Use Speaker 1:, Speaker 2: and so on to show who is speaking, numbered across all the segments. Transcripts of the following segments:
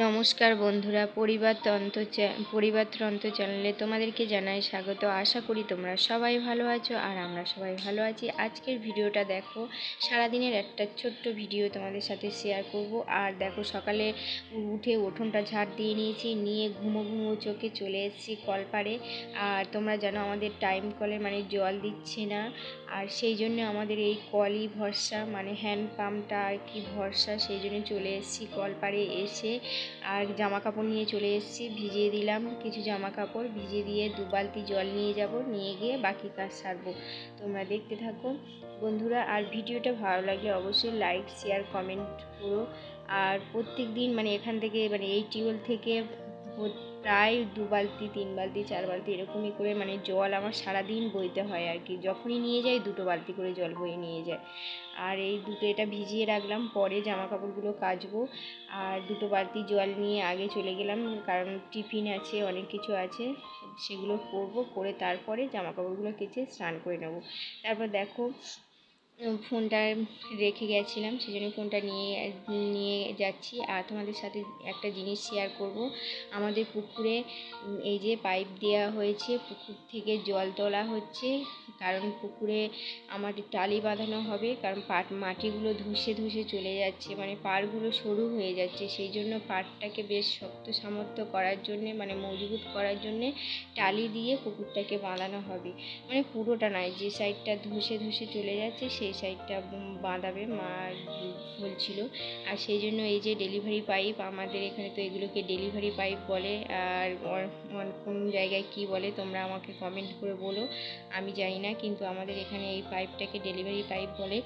Speaker 1: নমস্কার বন্ধুরা, পরিবারতন্ত্র চ্যানেলে তোমাদেরকে জানাই স্বাগত। আশা করি তোমরা সবাই ভালো আছো আর আমরা সবাই ভালো আছি। আজকের ভিডিওটা দেখো, সারাদিনের একটা ছোট্ট ভিডিও তোমাদের সাথে শেয়ার করব। আর দেখো, সকালে উঠে উঠোনটা ঝাড় দিয়ে নিয়েছি, নিয়ে ঘুমো ঘুমো চোখে চলে এসেছি কলপাড়ে। আর তোমরা জানো আমাদের টাইম কলে জল দিচ্ছে না, আর সেই জন্য আমাদের এই কলই ভরসা, হ্যান্ড পাম্পটা আর কি ভরসা। সেই জন্য চলে এসেছি কলপাড়ে। এসে আর জামা কাপড় নিয়ে চলে এসেছি, ভিজিয়ে দিলাম কিছু জামা কাপড়, ভিজিয়ে দিয়ে 2 বালতি জল নিয়ে যাব, নিয়ে গিয়ে বাকি কাজ সারবো। তোমরা দেখতে থাকো বন্ধুরা। আর ভিডিওটা ভালো লাগলে অবশ্যই লাইক শেয়ার কমেন্ট করো। আর প্রত্যেক দিন এখান থেকে এই টিউবওয়েল থেকে প্রায় 2 বালতি 3 বালতি 4 বালতি এরকমই করে জল আমার সারাদিন বইতে হয় আর কি। যখনই নিয়ে যাই 2 বালতি করে জল বয়ে নিয়ে যায়। আর এই এটা ভিজিয়ে রাখলাম, পরে জামা কাপড়গুলো কাচবো। আর 2 বালতি জল নিয়ে আগে চলে গেলাম, কারণ টিফিন আছে, অনেক কিছু আছে, সেগুলো করবো। করে তারপরে জামা কাপড়গুলো কেচে স্নান করে নেব। তারপর দেখো, ফোনটা রেখে গেছিলাম, সেই জন্য ফোনটা নিয়ে যাচ্ছি। আর তোমাদের সাথে একটা জিনিস শেয়ার করব। আমাদের পুকুরে এই যে পাইপ দেওয়া হয়েছে, পুকুর থেকে জল তোলা হচ্ছে, কারণ পুকুরে আমাদের টালি বাঁধানো হবে। কারণ মাটিগুলো ধসে ধসে চলে যাচ্ছে, পাড়গুলো সরু হয়ে যাচ্ছে। সেই জন্য পাড়টাকে বেশ শক্ত সামর্থ্য করার জন্যে, মজবুত করার জন্যে টালি দিয়ে পুকুরটাকে বাঁধানো হবে। পুরোটা নয়, যে সাইডটা ধসে ধসে চলে যাচ্ছে সেই সাইডটা বাঁধাবে মা বলছিল। আর সেই জন্য এই যে ডেলিভারি পাইপ, আমাদের এখানে তো এগুলোকে ডেলিভারি পাইপ বলে, আর কোন জায়গায় কি বলে তোমরা আমাকে কমেন্ট করে বলো, আমি জানি না, কিন্তু আমাদের এখানে এই পাইপটাকে ডেলিভারি পাইপ বলে।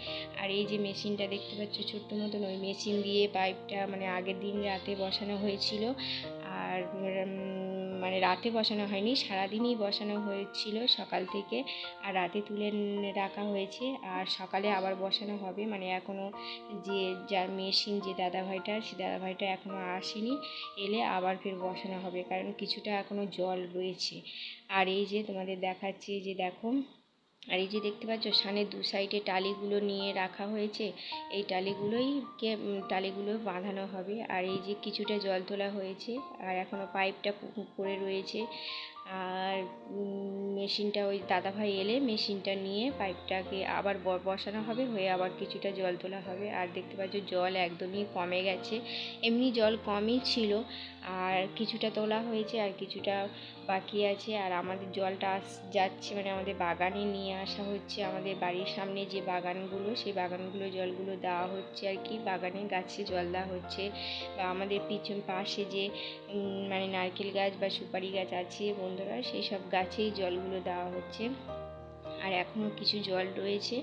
Speaker 1: আর এই যে মেশিনটা দেখতে পাচ্ছ ছোট্ট মতন, ওই মেশিন দিয়ে পাইপটা আগের দিন রাতে বসানো হয়েছিল। আর রাতে বসানো হয়নি, সারাদিনই বসানো হয়েছিল সকাল থেকে, আর রাতে তুলে রাখা হয়েছে। আর সকালে আবার বসানো হবে, এখনও যার মেশিন, যে দাদাভাইটা, সে দাদাভাইটা এখনও আসেনি, এলে আবার ফের বসানো হবে, কারণ কিছুটা এখনও জল রয়েছে। আর এই যে তোমাদের দেখাচ্ছি, যে দেখো, আর এই যে দেখতে পাচ্ছ সানের 2 সাইডে টালিগুলো নিয়ে রাখা হয়েছে, এই টালিগুলো বাঁধানো হবে। আর এই যে কিছুটা জল তোলা হয়েছে, আর এখনও পাইপটা পড়ে রয়েছে। আর মেশিনটা, ওই দাদাভাই এলে মেশিনটা নিয়ে পাইপটাকে আবার বসানো হবে, হয়ে আবার কিছুটা জল তোলা হবে। আর দেখতে পাচ্ছ জল একদমই কমে গেছে, এমনি জল কমই ছিল, আর কিছুটা তোলা হয়েছে আর কিছুটা বাকি আছে। আর আমাদের জলটা যাচ্ছে, আমাদের বাগানে নিয়ে আসা হচ্ছে, আমাদের বাড়ির সামনে যে বাগানগুলো, সেই বাগানগুলো জলগুলো দেওয়া হচ্ছে আর কি, বাগানে গাছে জল দেওয়া হচ্ছে। বা আমাদের পাশে যে নারকেল গাছ বা সুপারি গাছ আছে বন্ধুরা, সেই সব গাছেই জলগুলো দেওয়া হচ্ছে। আর এখনও কিছু জল রয়েছে,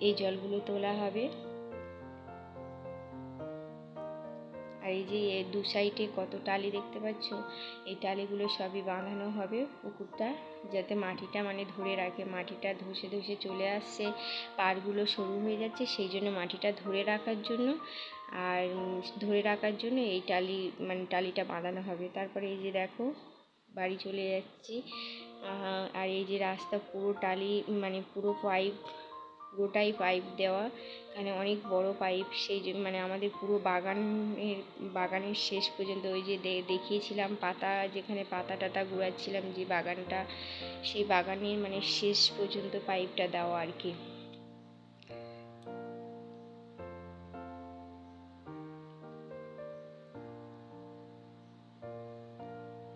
Speaker 1: এই জলগুলো তোলা হবে। আর এই যে 2 সাইডে কত টালি দেখতে পাচ্ছ, এই টালিগুলো সবই বাঁধানো হবে পুকুরটা, যাতে মাটিটা ধরে রাখে। মাটিটা ধসে ধসে চলে আসছে, পাড়গুলো সরু হয়ে যাচ্ছে, সেই জন্য মাটিটা ধরে রাখার জন্য, আর ধরে রাখার জন্য এই টালিটা বাঁধানো হবে। তারপরে এই যে দেখো, বাড়ি চলে যাচ্ছি। আর এই যে রাস্তা পুরো টালি, পুরো পুরোটাই পাইপ দেওয়া, এখানে অনেক বড় পাইপ। সেই জন্য আমাদের পুরো বাগানের শেষ পর্যন্ত, ওই যে দেখিয়েছিলাম পাতা, যেখানে পাতা টাতা গুড়াচ্ছিলাম যে বাগানটা, সেই বাগানের শেষ পর্যন্ত পাইপটা দেওয়া আর কি।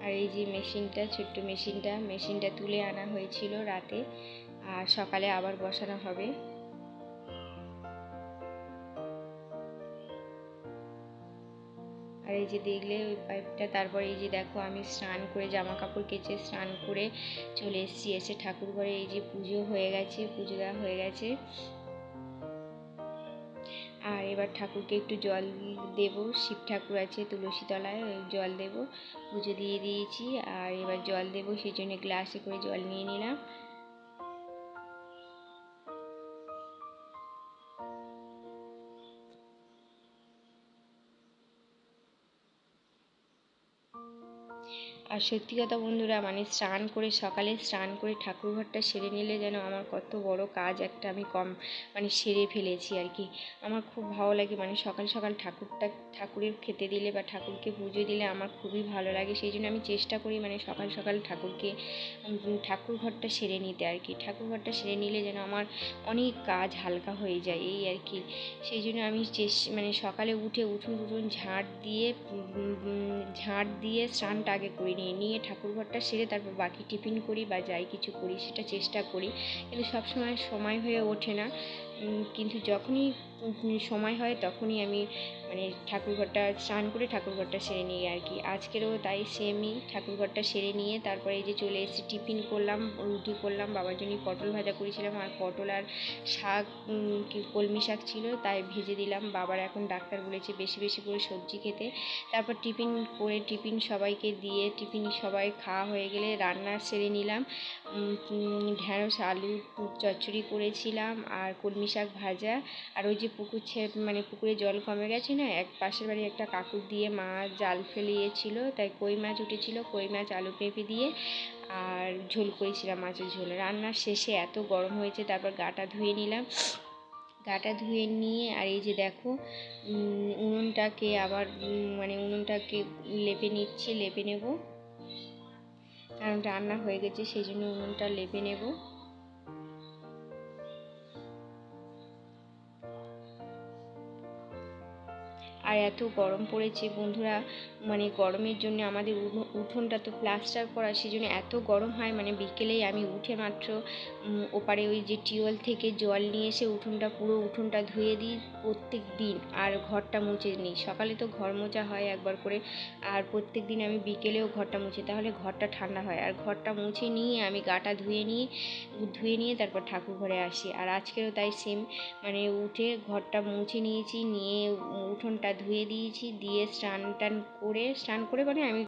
Speaker 1: আর এই যে মেশিনটা, ছোট্ট মেশিনটা তুলে আনা হয়েছিল রাতে, আর সকালে আবার বসানো হবে। আর এই যে দেখলে ওই পাইপটা। তারপরে এই যে দেখো, আমি স্নান করে, জামা কাপড় কেচে স্নান করে চলে এসেছি। এসে ঠাকুর ঘরে এই যে পুজো হয়ে গেছে, পুজো দেওয়া হয়ে গেছে। আর এবার ঠাকুরকে একটু জল দেব, শিব ঠাকুর আছে তুলসী তলায়, জল দেব, পুজো দিয়ে দিয়েছি। আর এবার জল দেব, সেই জন্য গ্লাসে করে জল নিয়ে নিলাম। আর সত্যি কথা বন্ধুরা, মানে সকালে স্নান করে ঠাকুরঘরটা সেরে নিলে যেন আমার কত বড় কাজ একটা আমি মানে সেরে ফেলেছি আর কি। আমার খুব ভালো লাগে, মানে সকাল সকাল ঠাকুরের খেতে দিলে বা ঠাকুরকে পুজো দিলে আমার খুবই ভালো লাগে। সেই জন্য আমি চেষ্টা করি মানে সকাল সকাল ঠাকুরঘরটা সেরে নিতে আর কি। ঠাকুরঘরটা সেরে নিলে যেন আমার অনেক কাজ হালকা হয়ে যায় এই আর কি। সেই জন্য আমি মানে সকালে উঠোন ঝাঁট দিয়ে স্নানটা আগে করে নিয়ে ঠাকুরঘরটা সেরে তারপর বাকি টিফিন করি বা যাই কিছু করি সেটা চেষ্টা করি। কিন্তু সবসময় সময় হয়ে ওঠে না, কিন্তু যখনই সময় হয় তখনই আমি মানে স্নান করে ঠাকুরঘরটা সেরে নিই আর কি। আজকেরও তাই সেমই, ঠাকুরঘরটা সেরে নিয়ে তারপরে এই যে চলে এসেছি, টিফিন করলাম, রুটি করলাম, বাবার জন্য পটল ভাজা করেছিলাম আর পটল আর শাক, কলমি শাক ছিল তাই ভেজে দিলাম। বাবার এখন ডাক্তার বলেছে বেশি বেশি করে সবজি খেতে। তারপর টিফিন সবাইকে দিয়ে সবাই খাওয়া হয়ে গেলে রান্না সেরে নিলাম। ঢ্যাঁড়স আলু চচ্চড়ি করেছিলাম আর কলমি শাক ভাজা। আর ওই যে পুকুরে জল কমে গেছে না, এক পাশের বাড়ি একটা কাকুর দিয়ে মা জাল ফেলিয়েছিল, তাই কই মাছ উঠেছিল, কই মাছ আলু পেঁপে দিয়ে আর ঝোল করেছিলাম, মাছের ঝোল। রান্নার শেষে এত গরম হয়েছে, তারপর গাটা ধুয়ে নিলাম। গাটা ধুয়ে নিয়ে আর এই যে দেখো উনুনটাকে লেপে নেব, কারণ রান্না হয়ে গেছে সেই জন্য উনুনটা লেপে নেব। আর এত গরম পড়েছে বন্ধুরা, মানে গরমের জন্য আমাদের উঠোনটা তো প্লাস্টার করা, সেই জন্য এত গরম হয়। মানে বিকেলেই আমি উঠে মাত্র ওপারে ওই যে টিউবওয়েল থেকে জল নিয়ে এসে পুরো উঠোনটা ধুয়ে দিই প্রত্যেক দিন, আর ঘরটা মুছে নিই। সকালে তো ঘর মোছা হয় একবার করে, আর প্রত্যেক দিন আমি বিকেলেও ঘরটা মুছি, তাহলে ঘরটা ঠান্ডা হয়। আর ঘরটা মুছে নিয়ে আমি গাটা ধুয়ে নিয়ে তারপর ঠাকুর ঘরে আসি। আর আজকেরও তাই সেম, মানে উঠে ঘরটা মুছে নিয়েছি, নিয়ে উঠোনটা ধুয়ে দিয়েছি, দিয়ে স্নান করে মানে আমি